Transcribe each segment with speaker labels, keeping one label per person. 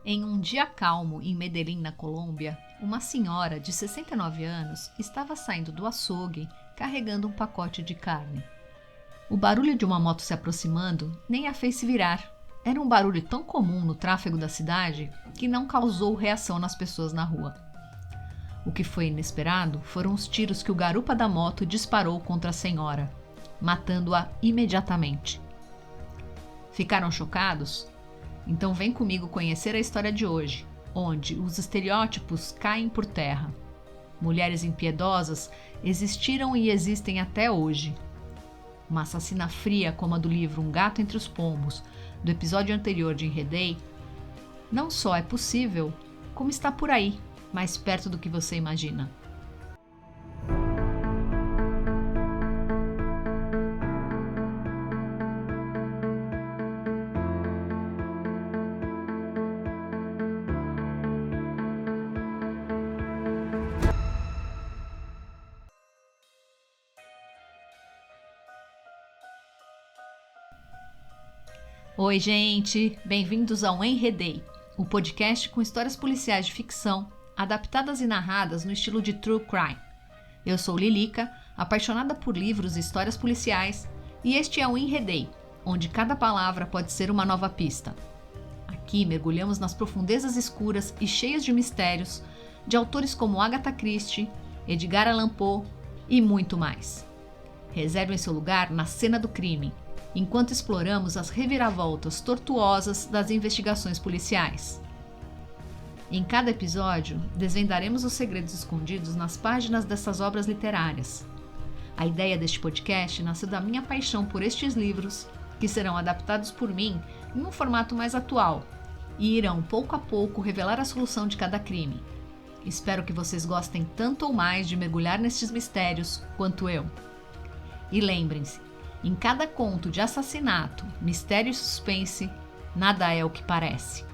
Speaker 1: Em um dia calmo em Medellín, na Colômbia, uma senhora de 69 anos estava saindo do açougue carregando um pacote de carne. O barulho de uma moto se aproximando nem a fez se virar. Era um barulho tão comum no tráfego da cidade que não causou reação nas pessoas na rua. O que foi inesperado foram os tiros que o garupa da moto disparou contra a senhora, matando-a imediatamente. Ficaram chocados? Então vem comigo conhecer a história de hoje, onde os estereótipos caem por terra. Mulheres impiedosas existiram e existem até hoje. Uma assassina fria como a do livro Um Gato Entre os Pombos, do episódio anterior de Enredei, não só é possível, como está por aí, mais perto do que você imagina. Oi, gente! Bem-vindos ao Enredei, o podcast com histórias policiais de ficção, adaptadas e narradas no estilo de True Crime. Eu sou Lilica, apaixonada por livros e histórias policiais, e este é o Enredei, onde cada palavra pode ser uma nova pista. Aqui mergulhamos nas profundezas escuras e cheias de mistérios de autores como Agatha Christie, Edgar Allan Poe e muito mais. Reservem seu lugar na cena do crime, enquanto exploramos as reviravoltas tortuosas das investigações policiais. Em cada episódio, desvendaremos os segredos escondidos nas páginas dessas obras literárias. A ideia deste podcast nasceu da minha paixão por estes livros, que serão adaptados por mim em um formato mais atual e irão pouco a pouco revelar a solução de cada crime. Espero que vocês gostem tanto ou mais de mergulhar nestes mistérios quanto eu. E lembrem-se, em cada conto de assassinato, mistério e suspense, nada é o que parece.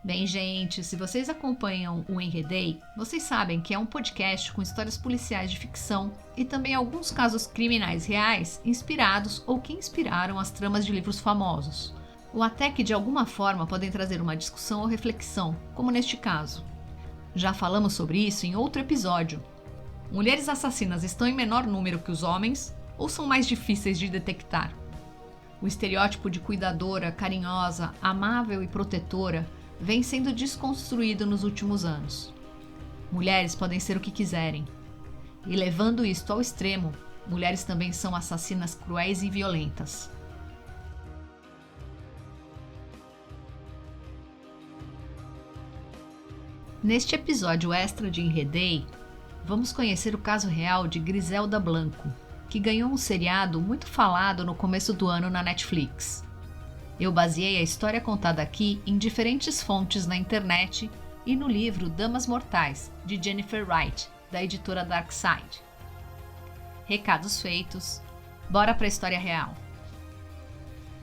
Speaker 1: Bem, gente, se vocês acompanham o Enredei, vocês sabem que é um podcast com histórias policiais de ficção e também alguns casos criminais reais inspirados ou que inspiraram as tramas de livros famosos, ou até que de alguma forma podem trazer uma discussão ou reflexão, como neste caso. Já falamos sobre isso em outro episódio. Mulheres assassinas estão em menor número que os homens ou são mais difíceis de detectar? O estereótipo de cuidadora, carinhosa, amável e protetora vem sendo desconstruído nos últimos anos. Mulheres podem ser o que quiserem. E levando isto ao extremo, mulheres também são assassinas cruéis e violentas. Neste episódio extra de Enredei, vamos conhecer o caso real de Griselda Blanco, que ganhou um seriado muito falado no começo do ano na Netflix. Eu baseei a história contada aqui em diferentes fontes na internet e no livro Damas Mortais, de Jennifer Wright, da editora Dark Side. Recados feitos, bora para a história real.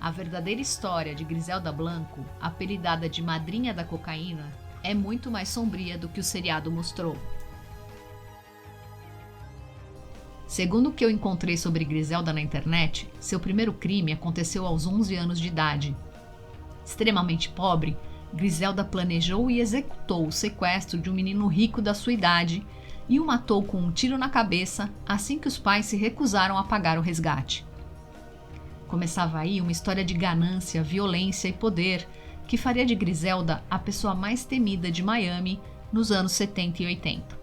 Speaker 1: A verdadeira história de Griselda Blanco, apelidada de Madrinha da Cocaína, é muito mais sombria do que o seriado mostrou. Segundo o que eu encontrei sobre Griselda na internet, seu primeiro crime aconteceu aos 11 anos de idade. Extremamente pobre, Griselda planejou e executou o sequestro de um menino rico da sua idade e o matou com um tiro na cabeça assim que os pais se recusaram a pagar o resgate. Começava aí uma história de ganância, violência e poder que faria de Griselda a pessoa mais temida de Miami nos anos 70 e 80.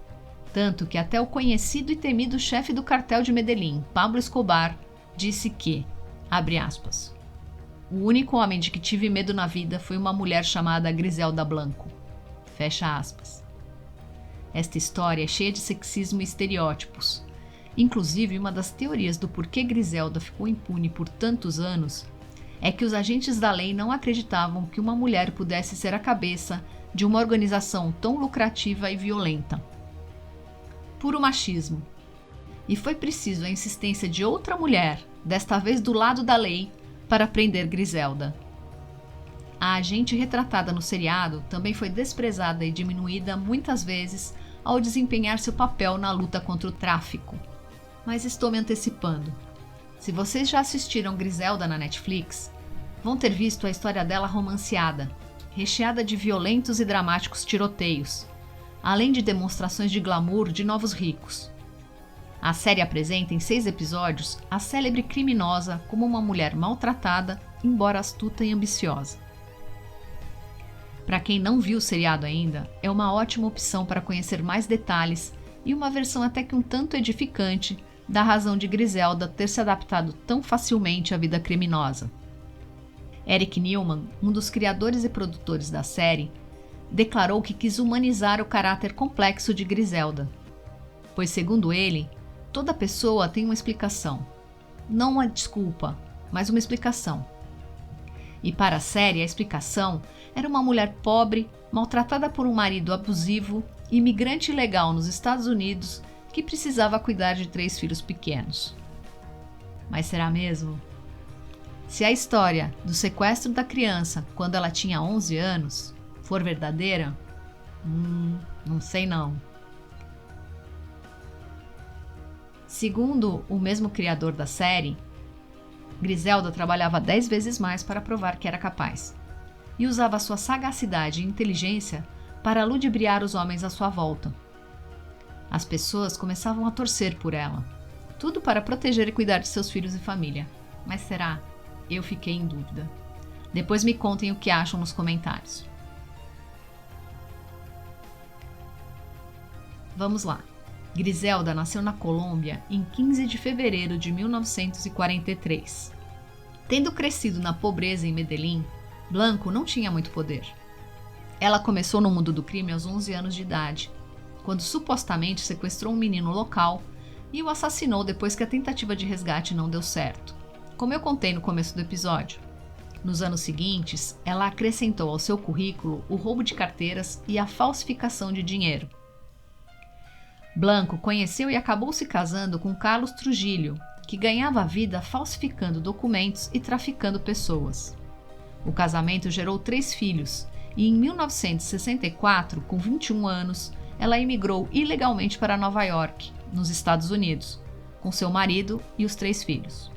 Speaker 1: Tanto que até o conhecido e temido chefe do cartel de Medellín, Pablo Escobar, disse que, abre aspas, o único homem de que tive medo na vida foi uma mulher chamada Griselda Blanco. Fecha aspas. Esta história é cheia de sexismo e estereótipos. Inclusive, uma das teorias do porquê Griselda ficou impune por tantos anos é que os agentes da lei não acreditavam que uma mulher pudesse ser a cabeça de uma organização tão lucrativa e violenta. Puro machismo. E foi preciso a insistência de outra mulher, desta vez do lado da lei, para prender Griselda. A agente retratada no seriado também foi desprezada e diminuída muitas vezes ao desempenhar seu papel na luta contra o tráfico. mas estou me antecipando. Se vocês já assistiram Griselda na Netflix, vão ter visto a história dela romanceada, recheada de violentos e dramáticos tiroteios, além de demonstrações de glamour de novos ricos. A série apresenta em 6 episódios a célebre criminosa como uma mulher maltratada, embora astuta e ambiciosa. Para quem não viu o seriado ainda, é uma ótima opção para conhecer mais detalhes e uma versão até que um tanto edificante da razão de Griselda ter se adaptado tão facilmente à vida criminosa. Eric Newman, um dos criadores e produtores da série, declarou que quis humanizar o caráter complexo de Griselda, pois, segundo ele, toda pessoa tem uma explicação. Não uma desculpa, mas uma explicação. E para a série, a explicação era uma mulher pobre, maltratada por um marido abusivo, imigrante ilegal nos Estados Unidos, que precisava cuidar de 3 filhos pequenos. Mas será mesmo? Se a história do sequestro da criança quando ela tinha 11 anos for verdadeira, não sei não. Segundo o mesmo criador da série, Griselda trabalhava 10 vezes mais para provar que era capaz e usava sua sagacidade e inteligência para ludibriar os homens à sua volta. As pessoas começavam a torcer por ela, tudo para proteger e cuidar de seus filhos e família. Mas será? Eu fiquei em dúvida. Depois me contem o que acham nos comentários. Vamos lá. Griselda nasceu na Colômbia em 15 de fevereiro de 1943. Tendo crescido na pobreza em Medellín, Blanco não tinha muito poder. Ela começou no mundo do crime aos 11 anos de idade, quando supostamente sequestrou um menino local e o assassinou depois que a tentativa de resgate não deu certo, como eu contei no começo do episódio. Nos anos seguintes, ela acrescentou ao seu currículo o roubo de carteiras e a falsificação de dinheiro. Blanco conheceu e acabou se casando com Carlos Trujillo, que ganhava a vida falsificando documentos e traficando pessoas. O casamento gerou 3 filhos e em 1964, com 21 anos, ela emigrou ilegalmente para Nova York, nos Estados Unidos, com seu marido e os 3 filhos.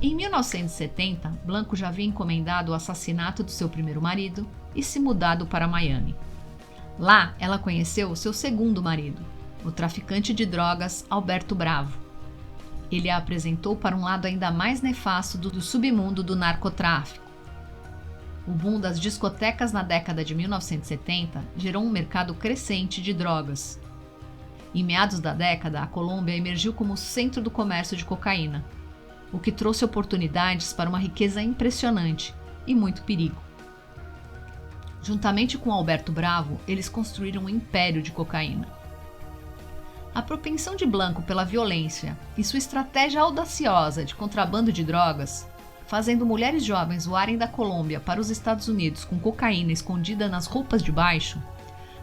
Speaker 1: Em 1970, Blanco já havia encomendado o assassinato do seu primeiro marido e se mudado para Miami. Lá, ela conheceu o seu segundo marido, o traficante de drogas Alberto Bravo. Ele a apresentou para um lado ainda mais nefasto do submundo do narcotráfico. O boom das discotecas na década de 1970 gerou um mercado crescente de drogas. Em meados da década, a Colômbia emergiu como centro do comércio de cocaína, o que trouxe oportunidades para uma riqueza impressionante e muito perigo. Juntamente com Alberto Bravo, eles construíram um império de cocaína. A propensão de Blanco pela violência e sua estratégia audaciosa de contrabando de drogas, fazendo mulheres jovens voarem da Colômbia para os Estados Unidos com cocaína escondida nas roupas de baixo,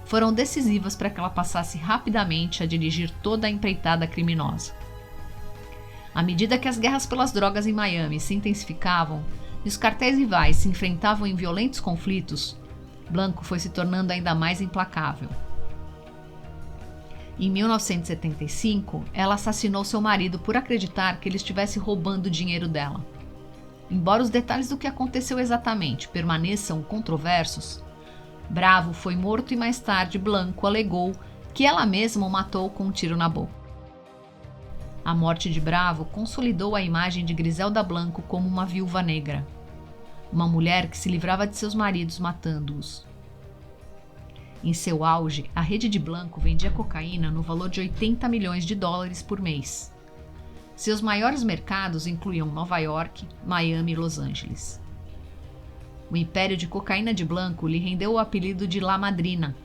Speaker 1: foram decisivas para que ela passasse rapidamente a dirigir toda a empreitada criminosa. À medida que as guerras pelas drogas em Miami se intensificavam e os cartéis rivais se enfrentavam em violentos conflitos, Blanco foi se tornando ainda mais implacável. Em 1975, ela assassinou seu marido por acreditar que ele estivesse roubando dinheiro dela. Embora os detalhes do que aconteceu exatamente permaneçam controversos, Bravo foi morto e mais tarde Blanco alegou que ela mesma o matou com um tiro na boca. A morte de Bravo consolidou a imagem de Griselda Blanco como uma viúva negra, uma mulher que se livrava de seus maridos matando-os. Em seu auge, a rede de Blanco vendia cocaína no valor de $80 milhões por mês. Seus maiores mercados incluíam Nova York, Miami e Los Angeles. O império de cocaína de Blanco lhe rendeu o apelido de La Madrina,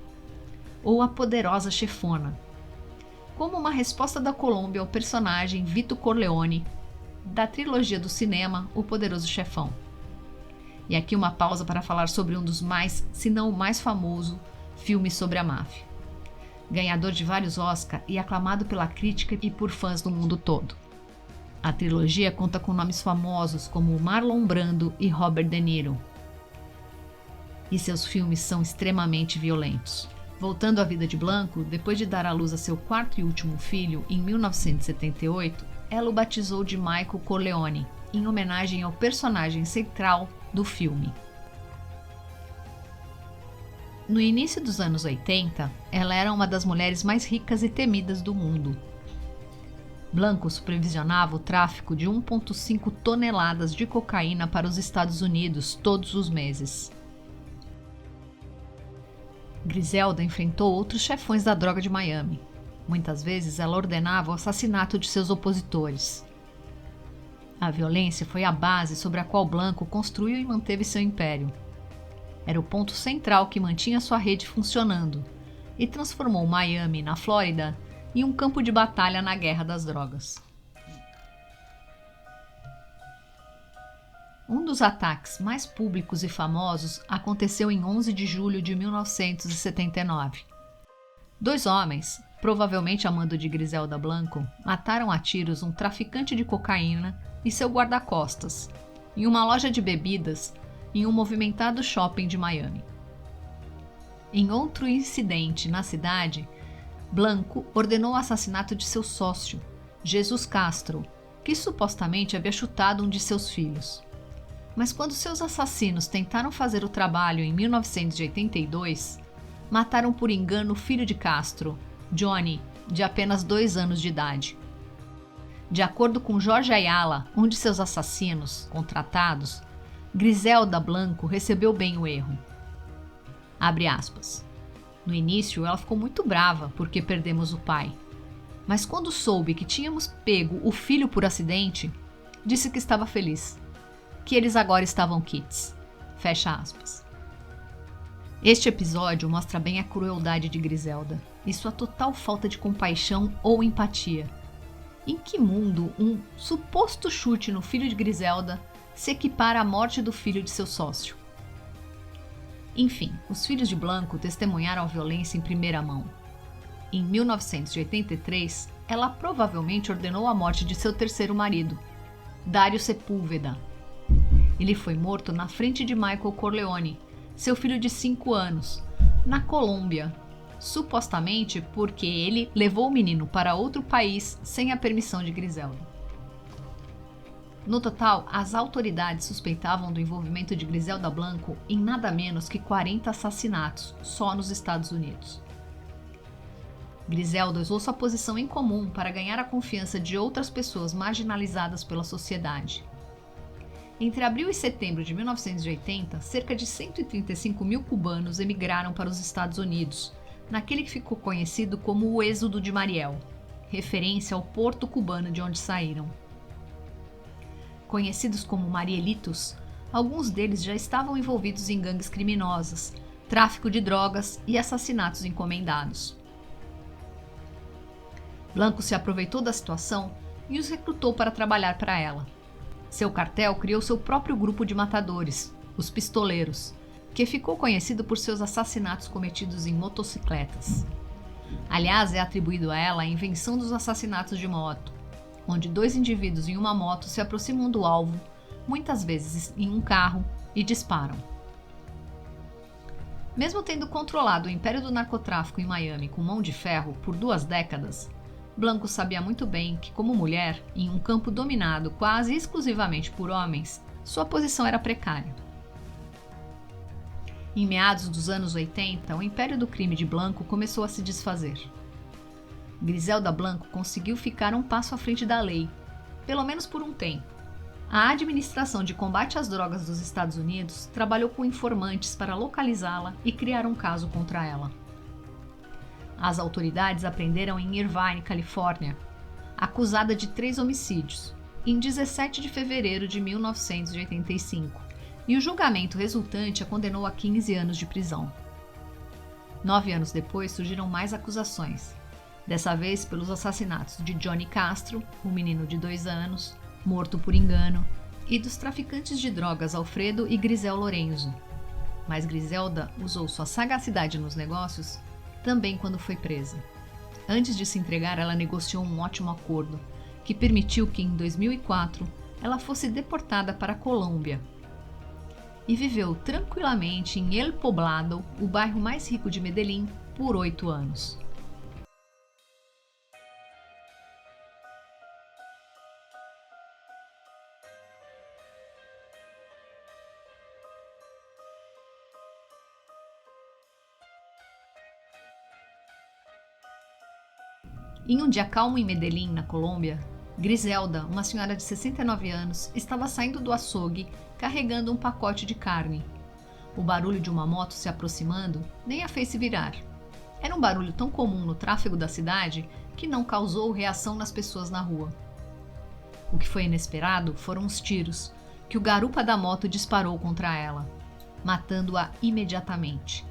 Speaker 1: ou a poderosa chefona, como uma resposta da Colômbia ao personagem Vito Corleone, da trilogia do cinema O Poderoso Chefão. E aqui uma pausa para falar sobre um dos mais, se não o mais famoso, filme sobre a máfia. Ganhador de vários Oscar e aclamado pela crítica e por fãs do mundo todo. A trilogia conta com nomes famosos como Marlon Brando e Robert De Niro. E seus filmes são extremamente violentos. Voltando à vida de Blanco, depois de dar à luz a seu quarto e último filho em 1978, ela o batizou de Michael Corleone, em homenagem ao personagem central do filme. No início dos anos 80, ela era uma das mulheres mais ricas e temidas do mundo. Blanco supervisionava o tráfico de 1,5 toneladas de cocaína para os Estados Unidos todos os meses. Griselda enfrentou outros chefões da droga de Miami. Muitas vezes ela ordenava o assassinato de seus opositores. A violência foi a base sobre a qual Blanco construiu e manteve seu império. Era o ponto central que mantinha sua rede funcionando e transformou Miami, na Flórida, em um campo de batalha na guerra das drogas. Um dos ataques mais públicos e famosos aconteceu em 11 de julho de 1979. 2 homens, provavelmente a mando de Griselda Blanco, mataram a tiros um traficante de cocaína e seu guarda-costas, em uma loja de bebidas em um movimentado shopping de Miami. Em outro incidente na cidade, Blanco ordenou o assassinato de seu sócio, Jesus Castro, que supostamente havia chutado um de seus filhos. Mas quando seus assassinos tentaram fazer o trabalho em 1982, mataram por engano o filho de Castro, Johnny, de apenas 2 anos de idade. De acordo com Jorge Ayala, um de seus assassinos contratados, Griselda Blanco recebeu bem o erro. Abre aspas. No início, ela ficou muito brava porque perdemos o pai. Mas quando soube que tínhamos pego o filho por acidente, disse que estava feliz. Que eles agora estavam quites. Fecha aspas. Este episódio mostra bem a crueldade de Griselda e sua total falta de compaixão ou empatia. Em que mundo um suposto chute no filho de Griselda se equipara à morte do filho de seu sócio? Enfim, os filhos de Blanco testemunharam a violência em primeira mão. Em 1983, ela provavelmente ordenou a morte de seu terceiro marido, Dario Sepúlveda. Ele foi morto na frente de Michael Corleone, seu filho de 5 anos, na Colômbia, supostamente porque ele levou o menino para outro país sem a permissão de Griselda. No total, as autoridades suspeitavam do envolvimento de Griselda Blanco em nada menos que 40 assassinatos, só nos Estados Unidos. Griselda usou sua posição em comum para ganhar a confiança de outras pessoas marginalizadas pela sociedade. Entre abril e setembro de 1980, cerca de 135 mil cubanos emigraram para os Estados Unidos, naquele que ficou conhecido como o Êxodo de Mariel, referência ao porto cubano de onde saíram. Conhecidos como Marielitos, alguns deles já estavam envolvidos em gangues criminosas, tráfico de drogas e assassinatos encomendados. Blanco se aproveitou da situação e os recrutou para trabalhar para ela. Seu cartel criou seu próprio grupo de matadores, os Pistoleiros, que ficou conhecido por seus assassinatos cometidos em motocicletas. Aliás, é atribuído a ela a invenção dos assassinatos de moto, onde 2 indivíduos em uma moto se aproximam do alvo, muitas vezes em um carro, e disparam. Mesmo tendo controlado o império do narcotráfico em Miami com mão de ferro por 2 décadas, Blanco sabia muito bem que, como mulher, em um campo dominado quase exclusivamente por homens, sua posição era precária. Em meados dos anos 80, o império do crime de Blanco começou a se desfazer. Griselda Blanco conseguiu ficar um passo à frente da lei, pelo menos por um tempo. A Administração de Combate às Drogas dos Estados Unidos trabalhou com informantes para localizá-la e criar um caso contra ela. As autoridades a prenderam em Irvine, Califórnia, acusada de 3 homicídios, em 17 de fevereiro de 1985, e o julgamento resultante a condenou a 15 anos de prisão. 9 anos depois surgiram mais acusações, dessa vez pelos assassinatos de Johnny Castro, um menino de 2 anos, morto por engano, e dos traficantes de drogas Alfredo e Grisel Lorenzo. Mas Griselda usou sua sagacidade nos negócios também quando foi presa. Antes de se entregar, ela negociou um ótimo acordo, que permitiu que, em 2004, ela fosse deportada para a Colômbia e viveu tranquilamente em El Poblado, o bairro mais rico de Medellín, por 8 anos. Em um dia calmo em Medellín, na Colômbia, Griselda, uma senhora de 69 anos, estava saindo do açougue carregando um pacote de carne. O barulho de uma moto se aproximando nem a fez se virar. Era um barulho tão comum no tráfego da cidade que não causou reação nas pessoas na rua. O que foi inesperado foram os tiros que o garupa da moto disparou contra ela, matando-a imediatamente.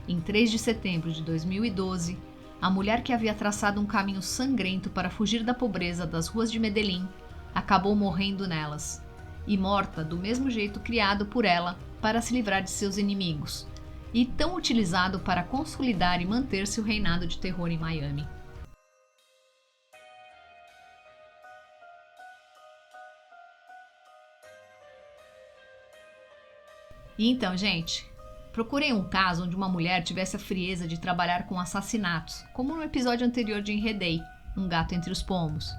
Speaker 1: Em 3 de setembro de 2012, a mulher que havia traçado um caminho sangrento para fugir da pobreza das ruas de Medellín acabou morrendo nelas, e morta do mesmo jeito criado por ela para se livrar de seus inimigos, e tão utilizado para consolidar e manter seu reinado de terror em Miami. E então, gente, procurei um caso onde uma mulher tivesse a frieza de trabalhar com assassinatos, como no episódio anterior de Enredei, Um Gato Entre os Pombos.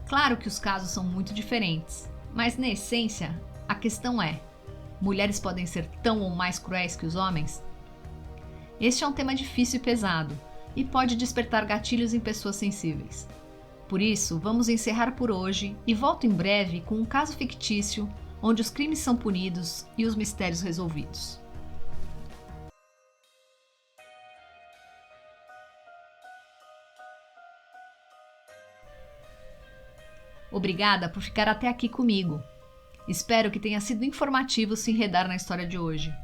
Speaker 1: Claro que os casos são muito diferentes, mas na essência, a questão é: mulheres podem ser tão ou mais cruéis que os homens? Este é um tema difícil e pesado, e pode despertar gatilhos em pessoas sensíveis. Por isso, vamos encerrar por hoje e volto em breve com um caso fictício onde os crimes são punidos e os mistérios resolvidos. Obrigada por ficar até aqui comigo. Espero que tenha sido informativo se enredar na história de hoje.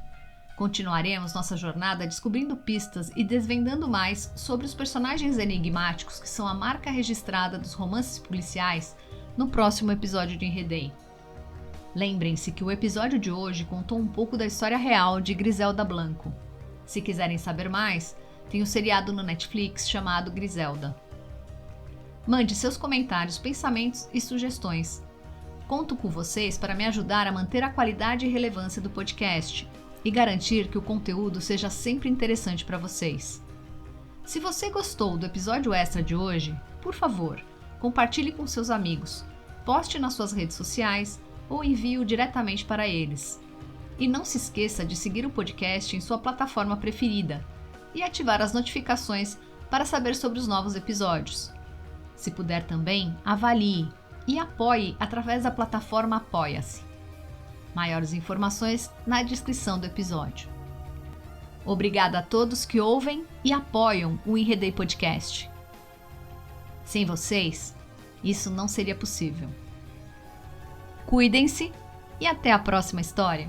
Speaker 1: Continuaremos nossa jornada descobrindo pistas e desvendando mais sobre os personagens enigmáticos que são a marca registrada dos romances policiais no próximo episódio de Enredei. Lembrem-se que o episódio de hoje contou um pouco da história real de Griselda Blanco. Se quiserem saber mais, tem um seriado no Netflix chamado Griselda. Mande seus comentários, pensamentos e sugestões. Conto com vocês para me ajudar a manter a qualidade e relevância do podcast e garantir que o conteúdo seja sempre interessante para vocês. Se você gostou do episódio extra de hoje, por favor, compartilhe com seus amigos, poste nas suas redes sociais ou envie-o diretamente para eles. E não se esqueça de seguir o podcast em sua plataforma preferida e ativar as notificações para saber sobre os novos episódios. Se puder também, avalie e apoie através da plataforma Apoia-se. Maiores informações na descrição do episódio. Obrigada a todos que ouvem e apoiam o Enredei Podcast. Sem vocês, isso não seria possível. Cuidem-se e até a próxima história!